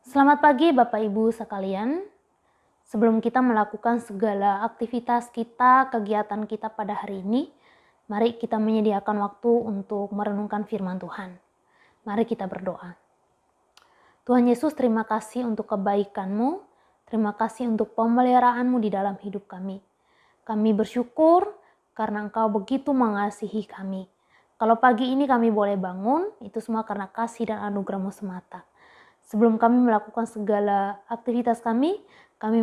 Selamat pagi Bapak Ibu sekalian. Sebelum kita melakukan segala aktivitas kita, kegiatan kita pada hari ini, mari kita menyediakan waktu untuk merenungkan firman Tuhan. Mari kita berdoa. Tuhan Yesus, terima kasih untuk kebaikan-Mu, terima kasih untuk pemeliharaan-Mu di dalam hidup kami. Kami bersyukur karena Engkau begitu mengasihi kami. Kalau pagi ini kami boleh bangun, itu semua karena kasih dan anugerah-Mu semata. Sebelum kami melakukan segala aktivitas kami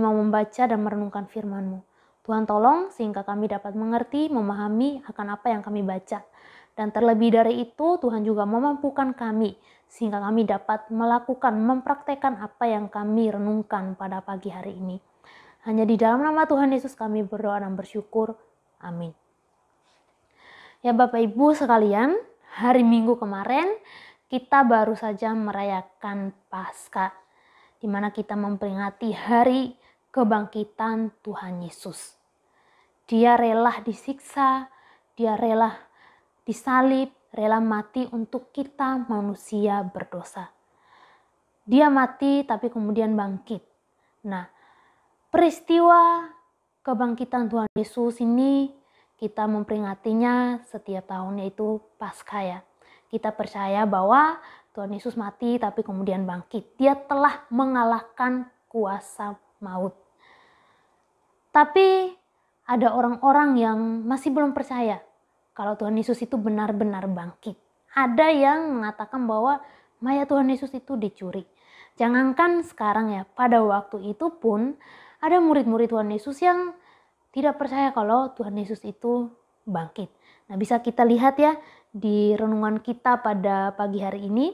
mau membaca dan merenungkan firman-Mu. Tuhan tolong sehingga kami dapat mengerti, memahami akan apa yang kami baca. Dan terlebih dari itu, Tuhan juga memampukan kami sehingga kami dapat melakukan, mempraktekkan apa yang kami renungkan pada pagi hari ini. Hanya di dalam nama Tuhan Yesus kami berdoa dan bersyukur. Amin. Ya Bapak Ibu sekalian, hari Minggu kemarin kita baru saja merayakan Paskah, di mana kita memperingati hari kebangkitan Tuhan Yesus. Dia rela disiksa, dia rela disalib, rela mati untuk kita manusia berdosa. Dia mati tapi kemudian bangkit. Nah, peristiwa kebangkitan Tuhan Yesus ini kita memperingatinya setiap tahun, yaitu Paskah ya. Kita percaya bahwa Tuhan Yesus mati tapi kemudian bangkit. Dia telah mengalahkan kuasa maut. Tapi ada orang-orang yang masih belum percaya kalau Tuhan Yesus itu benar-benar bangkit. Ada yang mengatakan bahwa mayat Tuhan Yesus itu dicuri. Jangankan sekarang ya, pada waktu itu pun ada murid-murid Tuhan Yesus yang tidak percaya kalau Tuhan Yesus itu bangkit. Nah, bisa kita lihat ya di renungan kita pada pagi hari ini,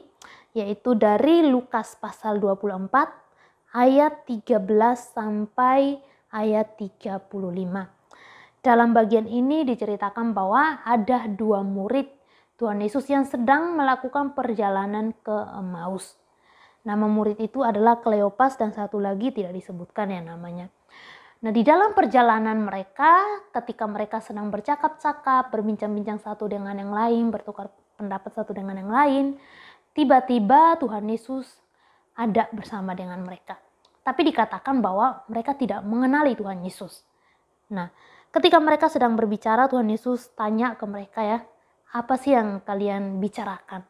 yaitu dari Lukas pasal 24 ayat 13 sampai ayat 35. Dalam bagian ini diceritakan bahwa ada dua murid Tuhan Yesus yang sedang melakukan perjalanan ke Emmaus. Nama murid itu adalah Kleopas dan satu lagi tidak disebutkan ya namanya. Nah, di dalam perjalanan mereka, ketika mereka sedang bercakap-cakap, berbincang-bincang satu dengan yang lain, bertukar pendapat satu dengan yang lain, tiba-tiba Tuhan Yesus ada bersama dengan mereka. Tapi dikatakan bahwa mereka tidak mengenali Tuhan Yesus. Nah, ketika mereka sedang berbicara, Tuhan Yesus tanya ke mereka ya, apa sih yang kalian bicarakan?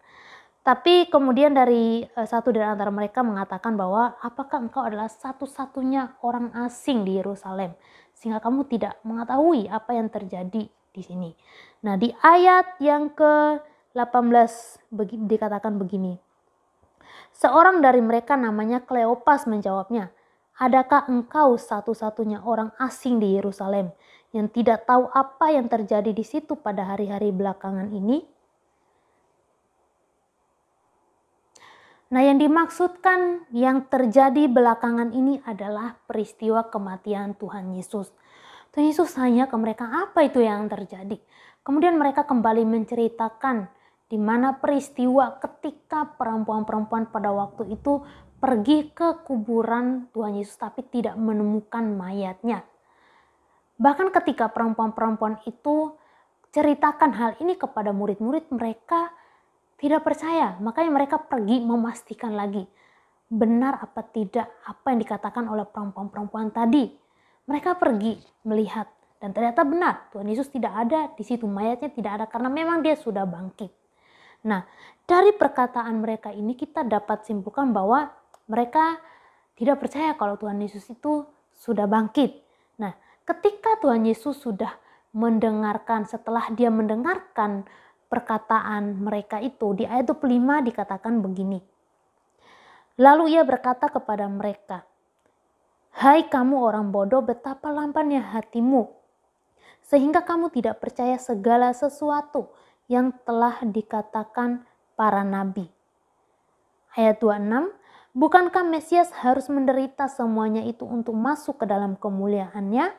Tapi kemudian dari satu dari antara mereka mengatakan bahwa apakah engkau adalah satu-satunya orang asing di Yerusalem sehingga kamu tidak mengetahui apa yang terjadi di sini. Nah, di ayat yang ke-18 dikatakan begini. Seorang dari mereka namanya Kleopas menjawabnya, adakah engkau satu-satunya orang asing di Yerusalem yang tidak tahu apa yang terjadi di situ pada hari-hari belakangan ini? Nah, yang dimaksudkan yang terjadi belakangan ini adalah peristiwa kematian Tuhan Yesus. Tuhan Yesus tanya ke mereka apa itu yang terjadi. Kemudian mereka kembali menceritakan di mana peristiwa ketika perempuan-perempuan pada waktu itu pergi ke kuburan Tuhan Yesus tapi tidak menemukan mayatnya. Bahkan ketika perempuan-perempuan itu ceritakan hal ini kepada murid-murid, mereka tidak percaya, makanya mereka pergi memastikan lagi benar apa tidak apa yang dikatakan oleh perempuan-perempuan tadi. Mereka pergi melihat dan ternyata benar, Tuhan Yesus tidak ada di situ, mayatnya tidak ada karena memang dia sudah bangkit. Nah, dari perkataan mereka ini kita dapat simpulkan bahwa mereka tidak percaya kalau Tuhan Yesus itu sudah bangkit. Nah, ketika Tuhan Yesus sudah mendengarkan, setelah dia mendengarkan perkataan mereka itu, di ayat 25 dikatakan begini. Lalu ia berkata kepada mereka, hai kamu orang bodoh, betapa lambannya hatimu, sehingga kamu tidak percaya segala sesuatu yang telah dikatakan para nabi. Ayat 26, bukankah Mesias harus menderita semuanya itu untuk masuk ke dalam kemuliaannya?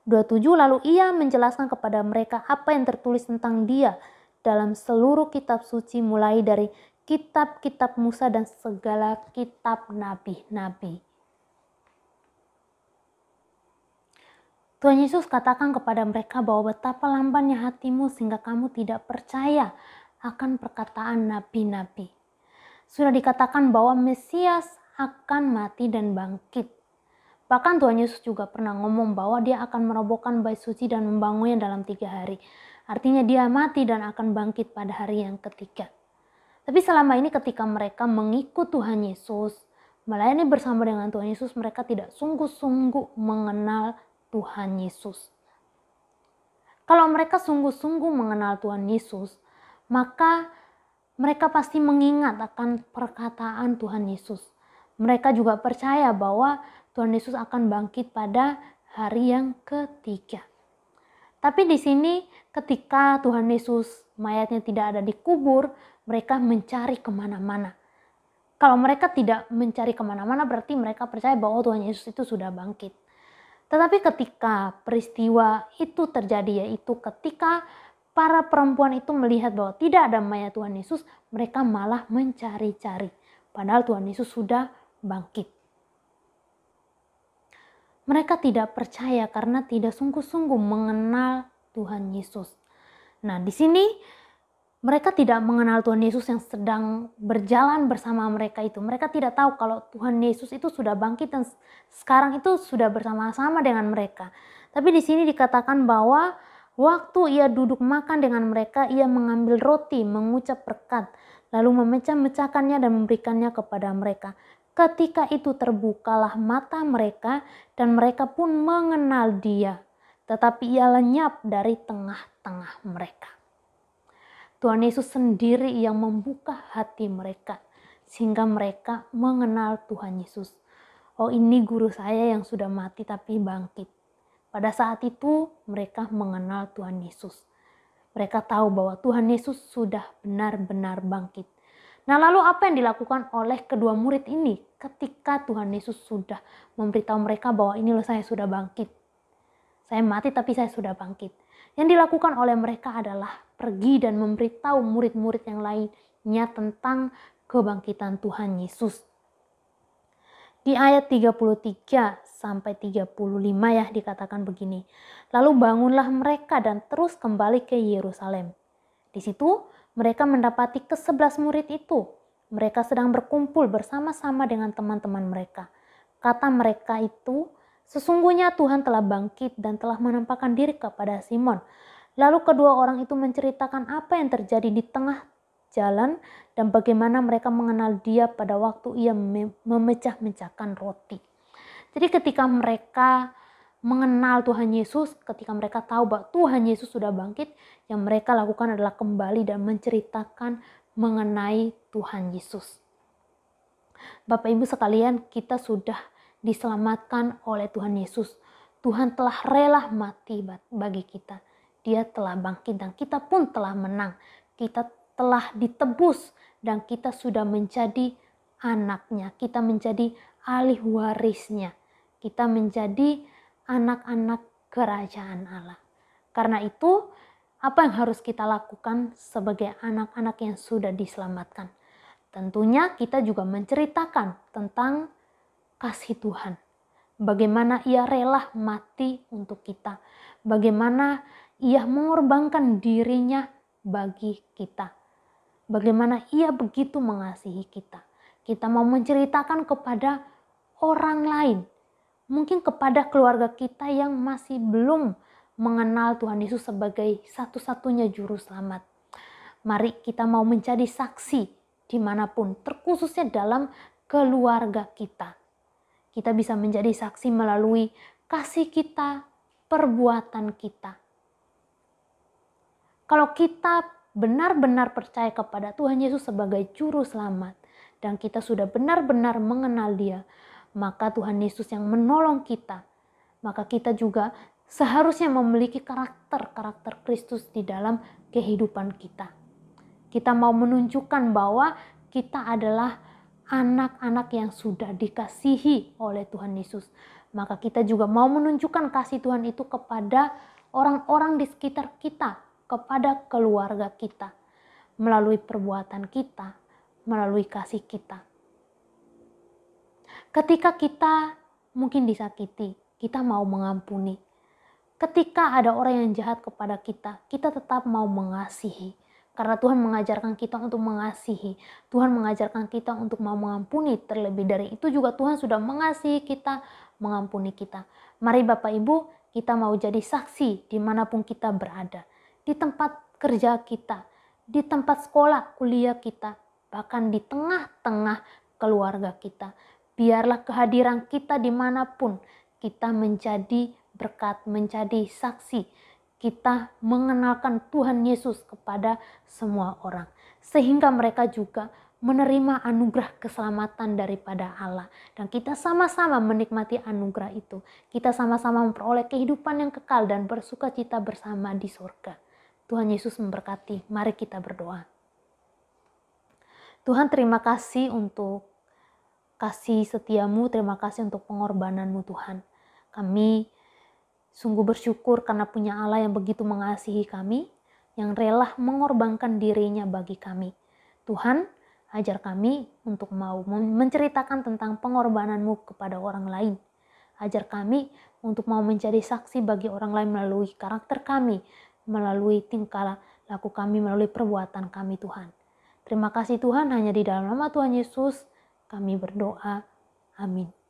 27, lalu ia menjelaskan kepada mereka apa yang tertulis tentang dia dalam seluruh kitab suci mulai dari kitab-kitab Musa dan segala kitab nabi-nabi. Tuhan Yesus katakan kepada mereka bahwa betapa lambannya hatimu sehingga kamu tidak percaya akan perkataan nabi-nabi. Sudah dikatakan bahwa Mesias akan mati dan bangkit. Bahkan Tuhan Yesus juga pernah ngomong bahwa dia akan merobohkan bait suci dan membangunnya dalam 3 hari. Artinya dia mati dan akan bangkit pada hari yang ketiga. Tapi selama ini ketika mereka mengikut Tuhan Yesus, melayani bersama dengan Tuhan Yesus, mereka tidak sungguh-sungguh mengenal Tuhan Yesus. Kalau mereka sungguh-sungguh mengenal Tuhan Yesus, maka mereka pasti mengingat akan perkataan Tuhan Yesus. Mereka juga percaya bahwa Tuhan Yesus akan bangkit pada hari yang ketiga. Tapi di sini ketika Tuhan Yesus mayatnya tidak ada di kubur, mereka mencari kemana-mana. Kalau mereka tidak mencari kemana-mana berarti mereka percaya bahwa Tuhan Yesus itu sudah bangkit. Tetapi ketika peristiwa itu terjadi, yaitu ketika para perempuan itu melihat bahwa tidak ada mayat Tuhan Yesus, mereka malah mencari-cari. Padahal Tuhan Yesus sudah bangkit. Mereka tidak percaya karena tidak sungguh-sungguh mengenal Tuhan Yesus. Nah, di sini mereka tidak mengenal Tuhan Yesus yang sedang berjalan bersama mereka itu. Mereka tidak tahu kalau Tuhan Yesus itu sudah bangkit dan sekarang itu sudah bersama-sama dengan mereka. Tapi di sini dikatakan bahwa waktu ia duduk makan dengan mereka, ia mengambil roti, mengucap berkat, lalu memecah-mecahkannya dan memberikannya kepada mereka. Ketika itu terbukalah mata mereka dan mereka pun mengenal dia. Tetapi ia lenyap dari tengah-tengah mereka. Tuhan Yesus sendiri yang membuka hati mereka sehingga mereka mengenal Tuhan Yesus. Oh, ini guru saya yang sudah mati tapi bangkit. Pada saat itu mereka mengenal Tuhan Yesus. Mereka tahu bahwa Tuhan Yesus sudah benar-benar bangkit. Nah, lalu apa yang dilakukan oleh kedua murid ini ketika Tuhan Yesus sudah memberitahu mereka bahwa ini loh saya sudah bangkit. Saya mati tapi saya sudah bangkit. Yang dilakukan oleh mereka adalah pergi dan memberitahu murid-murid yang lainnya tentang kebangkitan Tuhan Yesus. Di ayat 33 sampai 35 ya dikatakan begini. Lalu bangunlah mereka dan terus kembali ke Yerusalem. Di situ mereka mendapati ke-11 murid itu. Mereka sedang berkumpul bersama-sama dengan teman-teman mereka. Kata mereka itu, sesungguhnya Tuhan telah bangkit dan telah menampakkan diri kepada Simon. Lalu kedua orang itu menceritakan apa yang terjadi di tengah jalan dan bagaimana mereka mengenal dia pada waktu ia memecah-mecahkan roti. Jadi ketika mereka mengenal Tuhan Yesus, ketika mereka tahu bahwa Tuhan Yesus sudah bangkit, yang mereka lakukan adalah kembali dan menceritakan mengenai Tuhan Yesus. Bapak Ibu sekalian, kita sudah diselamatkan oleh Tuhan Yesus. Tuhan telah rela mati bagi kita. Dia telah bangkit dan kita pun telah menang. Kita telah ditebus dan kita sudah menjadi anaknya. Kita menjadi ahli warisnya. Kita menjadi anak-anak kerajaan Allah. Karena itu, apa yang harus kita lakukan sebagai anak-anak yang sudah diselamatkan? Tentunya kita juga menceritakan tentang kasih Tuhan. Bagaimana ia rela mati untuk kita. Bagaimana ia mengorbankan dirinya bagi kita. Bagaimana ia begitu mengasihi kita. Kita mau menceritakan kepada orang lain. Mungkin kepada keluarga kita yang masih belum mengenal Tuhan Yesus sebagai satu-satunya juru selamat. Mari kita mau menjadi saksi dimanapun, terkhususnya dalam keluarga kita. Kita bisa menjadi saksi melalui kasih kita, perbuatan kita. Kalau kita benar-benar percaya kepada Tuhan Yesus sebagai juru selamat dan kita sudah benar-benar mengenal Dia, maka Tuhan Yesus yang menolong kita, maka kita juga seharusnya memiliki karakter Kristus di dalam kehidupan kita. Kita mau menunjukkan bahwa kita adalah anak-anak yang sudah dikasihi oleh Tuhan Yesus. Maka kita juga mau menunjukkan kasih Tuhan itu kepada orang-orang di sekitar kita, kepada keluarga kita, melalui perbuatan kita, melalui kasih kita. Ketika kita mungkin disakiti, kita mau mengampuni. Ketika ada orang yang jahat kepada kita, kita tetap mau mengasihi. Karena Tuhan mengajarkan kita untuk mengasihi. Tuhan mengajarkan kita untuk mau mengampuni. Terlebih dari itu juga Tuhan sudah mengasihi kita, mengampuni kita. Mari Bapak Ibu, kita mau jadi saksi dimanapun kita berada. Di tempat kerja kita, di tempat sekolah, kuliah kita, bahkan di tengah-tengah keluarga kita. Biarlah kehadiran kita dimanapun kita menjadi berkat, menjadi saksi. Kita mengenalkan Tuhan Yesus kepada semua orang. Sehingga mereka juga menerima anugerah keselamatan daripada Allah. Dan kita sama-sama menikmati anugerah itu. Kita sama-sama memperoleh kehidupan yang kekal dan bersukacita bersama di surga. Tuhan Yesus memberkati. Mari kita berdoa. Tuhan, terima kasih untuk kasih setiamu, terima kasih untuk pengorbananmu Tuhan. Kami sungguh bersyukur karena punya Allah yang begitu mengasihi kami, yang rela mengorbankan dirinya bagi kami. Tuhan, ajar kami untuk mau menceritakan tentang pengorbananmu kepada orang lain. Ajar kami untuk mau menjadi saksi bagi orang lain melalui karakter kami, melalui tingkah laku kami, melalui perbuatan kami Tuhan. Terima kasih Tuhan, hanya di dalam nama Tuhan Yesus kami berdoa. Amin.